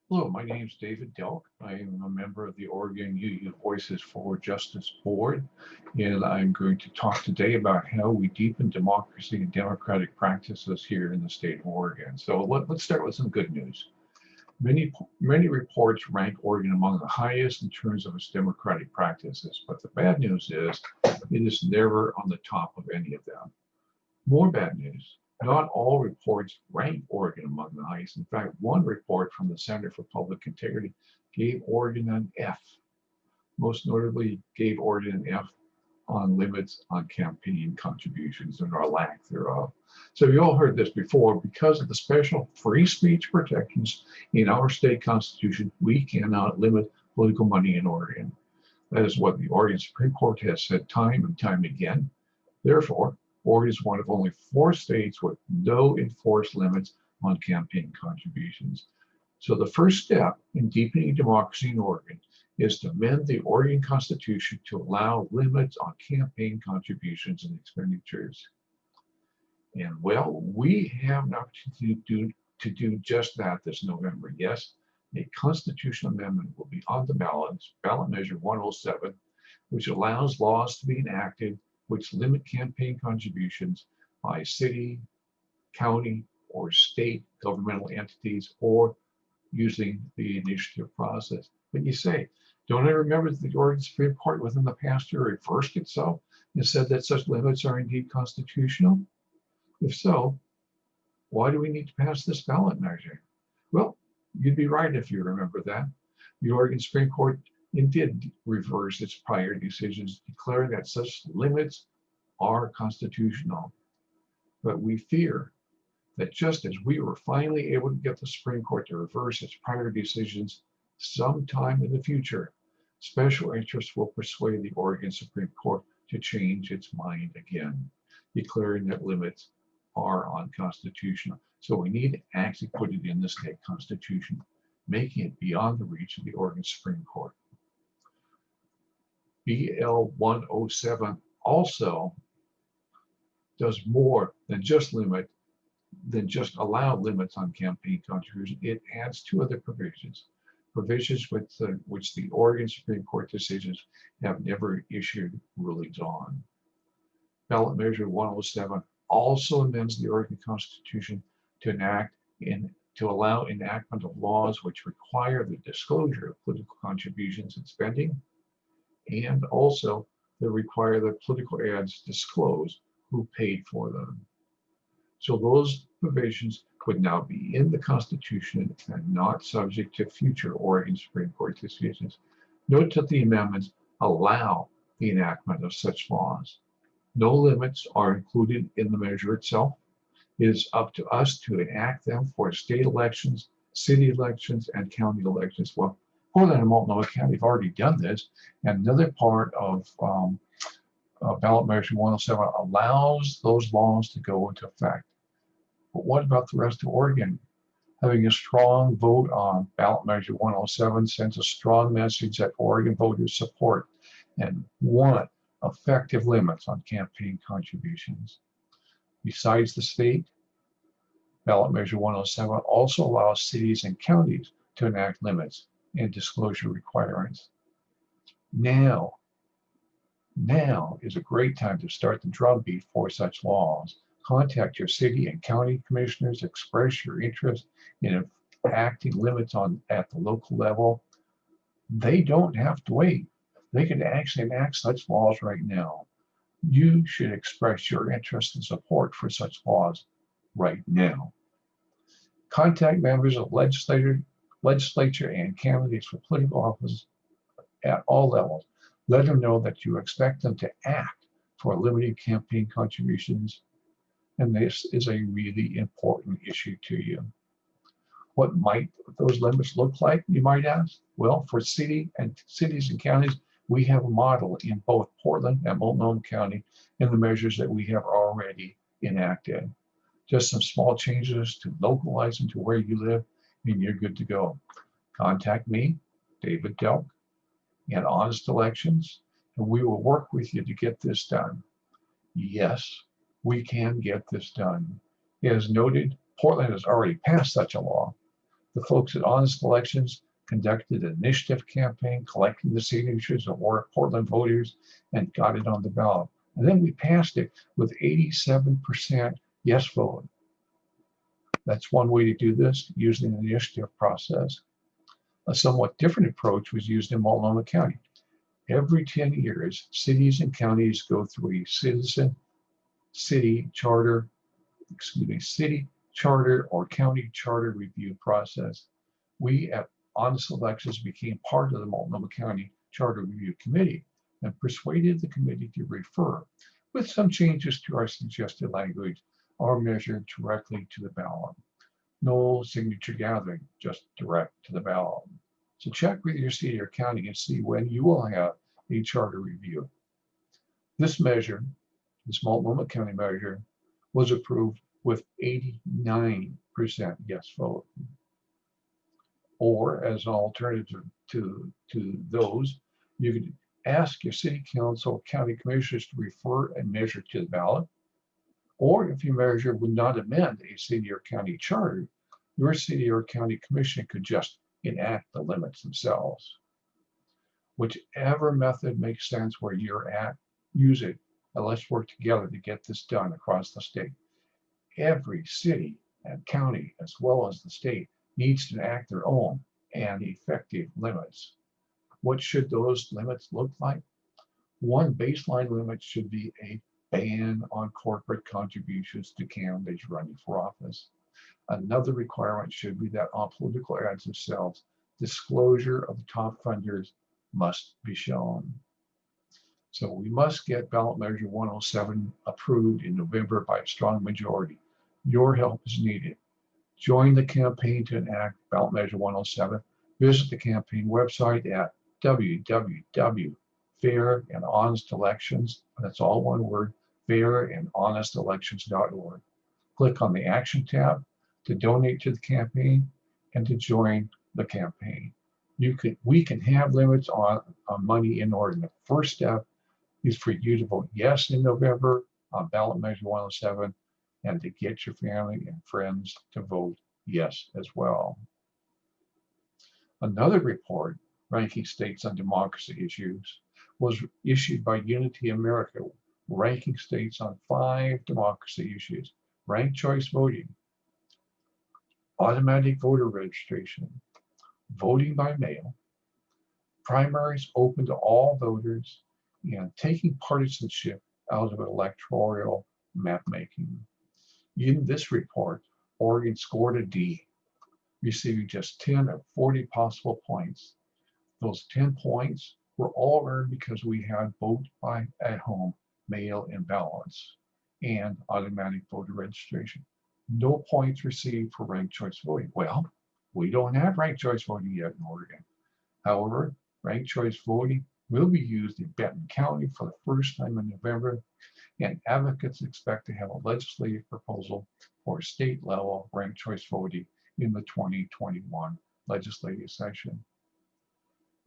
Hello, my name is David Delk. I am a member of the Oregon UU Voices for Justice Board, and I'm going to talk today about how we deepen democracy and democratic practices here in the state of Oregon. So let's start with some good news. Many reports rank Oregon among the highest in terms of its democratic practices, but the bad news is it is never on the top of any of them. More bad news. Not all reports rank Oregon among the highest. In fact, one report from the Center for Public Integrity gave Oregon an F. Most notably, gave Oregon an F on limits on campaign contributions and our lack thereof. So you all heard this before. Because of the special free speech protections in our state constitution, we cannot limit political money in Oregon. That is what the Oregon Supreme Court has said time and time again. Therefore, Oregon is one of only 4 states with no enforced limits on campaign contributions. So the first step in deepening democracy in Oregon is to amend the Oregon Constitution to allow limits on campaign contributions and expenditures. And well, we have an opportunity to do just that this November. Yes, a constitutional amendment will be on the ballot, ballot measure 107, which allows laws to be enacted which limit campaign contributions by city, county, or state governmental entities, or using the initiative process. But you say, don't I remember that the Oregon Supreme Court within the past year reversed itself and said that such limits are indeed constitutional? If so, why do we need to pass this ballot measure? Well, you'd be right if you remember that. The Oregon Supreme Court did reverse its prior decisions, declaring that such limits are constitutional. But we fear that just as we were finally able to get the Supreme Court to reverse its prior decisions, sometime in the future, special interests will persuade the Oregon Supreme Court to change its mind again, declaring that limits are unconstitutional. So we need to actually put it in the state constitution, making it beyond the reach of the Oregon Supreme Court. BL 107 also does more than just allow limits on campaign contributions. It adds 2 other provisions which the Oregon Supreme Court decisions have never issued rulings on. Ballot measure 107 also amends the Oregon Constitution to allow enactment of laws which require the disclosure of political contributions and spending, and also they require that political ads disclose who paid for them. So those provisions would now be in the Constitution and not subject to future Oregon Supreme Court decisions. Note that the amendments allow the enactment of such laws. No limits are included in the measure itself. It is up to us to enact them for state elections, city elections, and county elections. Well, Portland and Multnomah County have already done this, and another part of ballot measure 107 allows those laws to go into effect. But what about the rest of Oregon? Having a strong vote on ballot measure 107 sends a strong message that Oregon voters support and want effective limits on campaign contributions. Besides the state, ballot measure 107 also allows cities and counties to enact limits and disclosure requirements. Now is a great time to start the drumbeat for such laws. Contact your city and county commissioners, express your interest in enacting limits at the local level. They don't have to wait. They can actually enact such laws right now. You should express your interest and support for such laws right now. Contact members of legislature and candidates for political office at all levels. Let them know that you expect them to act for limiting campaign contributions, and this is a really important issue to you. What might those limits look like, you might ask? Well, for cities and counties, we have a model in both Portland and Multnomah County in the measures that we have already enacted. Just some small changes to localize them to where you live, and you're good to go. Contact me, David Delk, and Honest Elections, and we will work with you to get this done. Yes, we can get this done. As noted, Portland has already passed such a law. The folks at Honest Elections conducted an initiative campaign, collecting the signatures of Portland voters, and got it on the ballot. And then we passed it with 87% yes vote. That's one way to do this, using the initiative process. A somewhat different approach was used in Multnomah County. Every 10 years, cities and counties go through a city charter or county charter review process. We at Honest Elections became part of the Multnomah County Charter Review Committee and persuaded the committee to refer, with some changes to our suggested language, our measure directly to the ballot. No signature gathering, just direct to the ballot. So check with your city or county and see when you will have a charter review. This measure, this Multnomah County measure, was approved with 89% yes vote. Or as an alternative to those, you could ask your city council or county commissioners to refer a measure to the ballot. Or if your measure would not amend a city or county charter, your city or county commission could just enact the limits themselves. Whichever method makes sense where you're at, use it, and let's work together to get this done across the state. Every city and county, as well as the state, needs to enact their own and effective limits. What should those limits look like? One baseline limit should be a ban on corporate contributions to candidates running for office. Another requirement should be that on political ads themselves, disclosure of the top funders must be shown. So we must get ballot measure 107 approved in November by a strong majority. Your help is needed. Join the campaign to enact ballot measure 107. Visit the campaign website at www.fairandhonestelections, that's all one word, fairandhonestelections.org. Click on the Action tab to donate to the campaign and to join the campaign. We can have limits on money in order. The first step is for you to vote yes in November on ballot measure 107 and to get your family and friends to vote yes as well. Another report ranking states on democracy issues was issued by Unity America, ranking states on 5 democracy issues: ranked choice voting, automatic voter registration, voting by mail, primaries open to all voters, and taking partisanship out of electoral map making. In this report, Oregon scored a D, receiving just 10 of 40 possible points. Those 10 points were all earned because we had vote by at home, mail-in ballots, and automatic voter registration. No points received for ranked choice voting. Well, we don't have ranked choice voting yet in Oregon. However, ranked choice voting will be used in Benton County for the first time in November, and advocates expect to have a legislative proposal for state level ranked choice voting in the 2021 legislative session.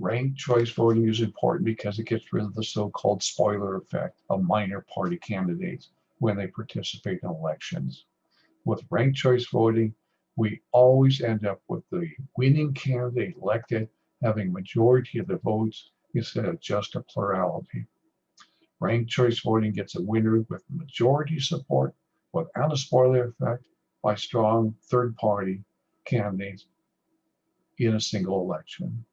Ranked choice voting is important because it gets rid of the so-called spoiler effect of minor party candidates when they participate in elections. With ranked choice voting, we always end up with the winning candidate elected having majority of the votes instead of just a plurality. Ranked choice voting gets a winner with majority support without a spoiler effect by strong third-party candidates in a single election.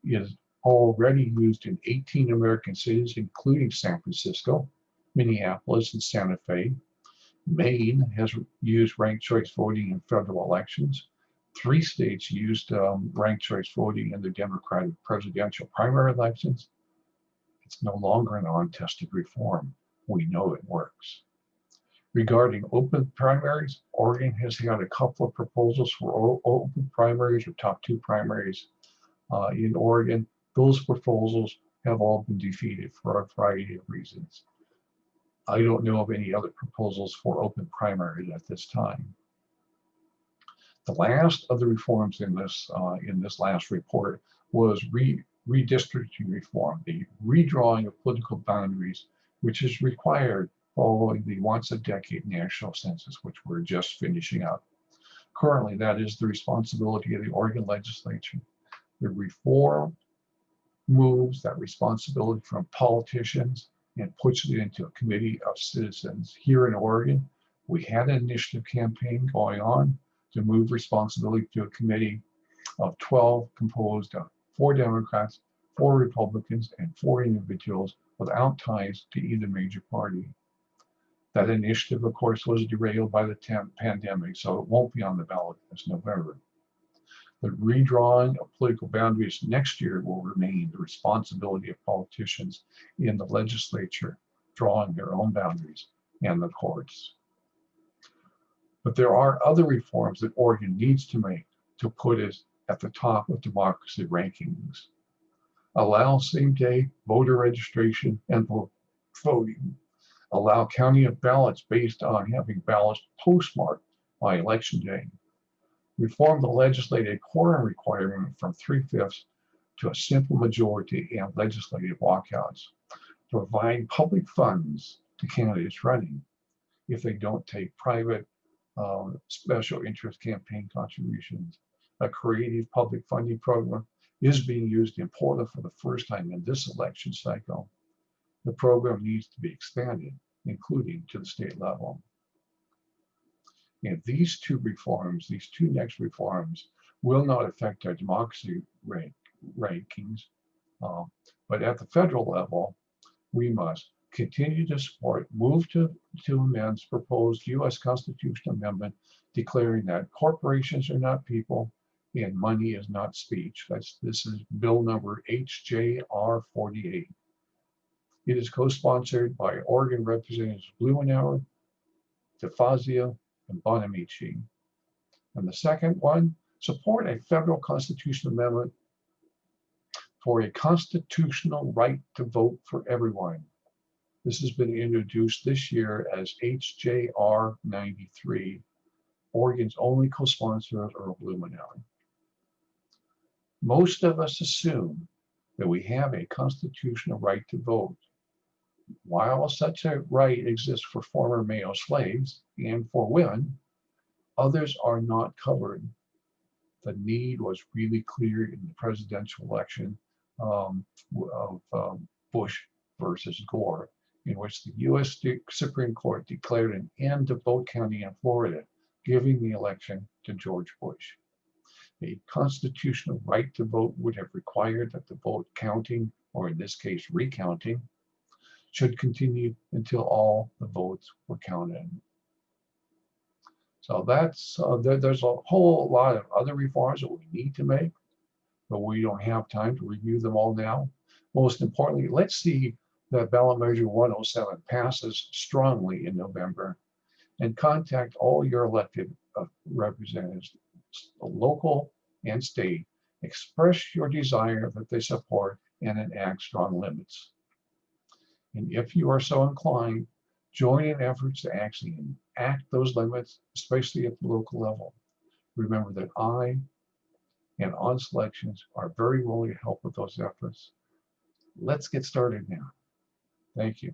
It is already used in 18 American cities, including San Francisco, Minneapolis, and Santa Fe. Maine has used ranked choice voting in federal elections. 3 states used ranked choice voting in the Democratic presidential primary elections. It's no longer an untested reform. We know it works. Regarding open primaries, Oregon has had a couple of proposals for open primaries or top 2 primaries in Oregon. Those proposals have all been defeated for a variety of reasons. I don't know of any other proposals for open primaries at this time. The last of the reforms in this last report was redistricting reform, the redrawing of political boundaries, which is required following the once-a-decade national census, which we're just finishing up. Currently, that is the responsibility of the Oregon legislature. The reform moves that responsibility from politicians and puts it into a committee of citizens. Here in Oregon, we had an initiative campaign going on to move responsibility to a committee of 12 composed of 4 Democrats, 4 Republicans, and 4 individuals without ties to either major party. That initiative, of course, was derailed by the pandemic, so it won't be on the ballot this November. The redrawing of political boundaries next year will remain the responsibility of politicians in the legislature, drawing their own boundaries, and the courts. But there are other reforms that Oregon needs to make to put us at the top of democracy rankings. Allow same-day voter registration and voting. Allow counting of ballots based on having ballots postmarked by election day. Reform the legislative quorum requirement from 3/5 to a simple majority and legislative walkouts. Provide public funds to candidates running if they don't take private special interest campaign contributions. A creative public funding program is being used in Portland for the first time in this election cycle. The program needs to be expanded, including to the state level. And these two next reforms, will not affect our democracy rankings, but at the federal level, we must continue to support, move to amend proposed U.S. Constitutional Amendment declaring that corporations are not people and money is not speech. This is bill number HJR 48. It is co-sponsored by Oregon Representatives Blumenauer, DeFazio, and Bonamici. And the second one, support a federal constitutional amendment for a constitutional right to vote for everyone. This has been introduced this year as HJR 93. Oregon's only co-sponsor is Earl Blumenauer. Most of us assume that we have a constitutional right to vote. While such a right exists for former male slaves and for women, others are not covered. The need was really clear in the presidential election of Bush versus Gore, in which the U.S. Supreme Court declared an end to vote counting in Florida, giving the election to George Bush. A constitutional right to vote would have required that the vote counting, or in this case recounting, should continue until all the votes were counted. So that's there's a whole lot of other reforms that we need to make, but we don't have time to review them all now. Most importantly, let's see that ballot measure 107 passes strongly in November, and contact all your elected representatives, local and state. Express your desire that they support and enact strong limits. And if you are so inclined, join in efforts to actually enact those limits, especially at the local level. Remember that I and On Selections are very willing to help with those efforts. Let's get started now. Thank you.